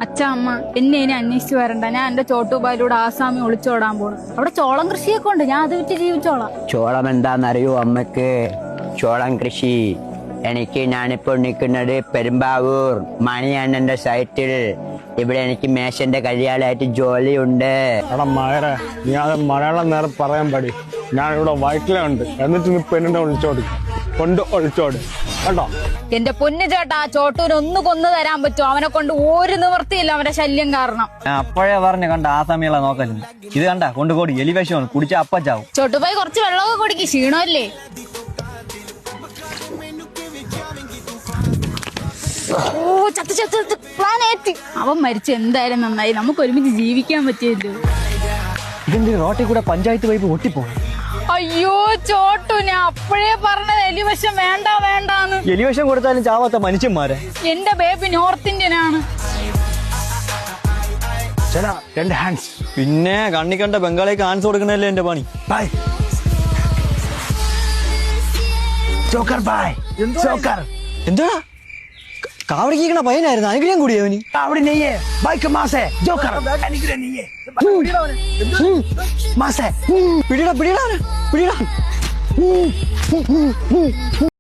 അച്ഛ അമ്മ എന്നെ ഇനി അന്വേഷിച്ചു വരണ്ട. ഞാൻ എന്റെ ചോട്ടുപാലിലൂടെ ആസാമി ഒളിച്ചോടാൻ പോണു. അവിടെ ചോളം കൃഷിയൊക്കെ ഉണ്ട്. ഞാൻ അത് വിറ്റ് ജീവിച്ചോളാം. ചോളം എന്താണെന്നറിയോ അമ്മക്ക്? ചോളം കൃഷി. ഞാനിപ്പോൾ നിൽക്കുന്നത് പെരുമ്പാവൂർ മണിയണ്ണന്റെ സൈറ്റിൽ. ഇവിടെ എനിക്ക് മേശന്റെ കല്യാണമായിട്ട് ജോലിയുണ്ട്. എടാ മഴ, നീ അത് മലയാളം നേരെ പറയാൻ പാടി. ഞാൻ ഇവിടെ വയറ്റിലുണ്ട്. എന്നിട്ട് നീ പെണ്ണിനെ ഒളിച്ചോട് കേട്ടോ. എന്റെ പൊന്നു ചേട്ടാ, ആ ചോട്ടൂര് ഒന്ന് കൊന്നു തരാൻ പറ്റുമോ? അവനെ കൊണ്ട് ഒരു നിവൃത്തിയില്ല അവന്റെ ശല്യം കാരണം. അപ്പോഴേ പറഞ്ഞു കണ്ട ആസാമികളെ നോക്കലുണ്ട്. ഇത് കണ്ട കൊണ്ടുകൂടി എലിവേഷമാണ് കുടിച്ച അപ്പച്ചാവും. ചോട്ടുപോയി കുറച്ച് വെള്ളമൊക്കെ കുടിക്ക്, ക്ഷീണമല്ലേ? ഓ ചത്ത് ചത്ത് ചത്ത് പ്ലാനേറ്റ്. അവൻ മരിച്ചു എന്തായാലും നന്നായി. നമുക്ക് ഒരുമിച്ച് ജീവിക്കാൻ പറ്റിയല്ലോ. ഇതിന്റെ റോട്ടിൽ കൂടെ പഞ്ചായത്ത് പൈപ്പ് ഒട്ടിപ്പോണം. അയ്യോ ചോട്ടു, ഞാൻ അപ്പോഴേ പറഞ്ഞത് എലിവശം വേണ്ട വേണ്ടാന്ന്. എലിവേഷം കൊടുത്താലും ചാവാത്ത മനുഷ്യന്മാരെ. എന്റെ ബേബി നോർത്ത് ഇന്ത്യൻ ആണ്. ചേട്ടാ, 2 ഹാൻഡ്സ്. പിന്നെ കണ്ണി കണ്ട ബംഗാളിക്ക് ആൻസ് കൊടുക്കണല്ലേ എന്റെ പണി. Bye joker, bye joker. എന്താ കാവടിക്കണ പയ്യനായിരുന്നു, അനുഗ്രഹം കൂടി അവന്. അവിടെ നെയ്യേ ബൈക്ക് മാസേ ജോക്കർ. അനുഗ്രഹം നെയ്യേ മാസേ. പിടിടാ പിടിടാ പിടിടാ.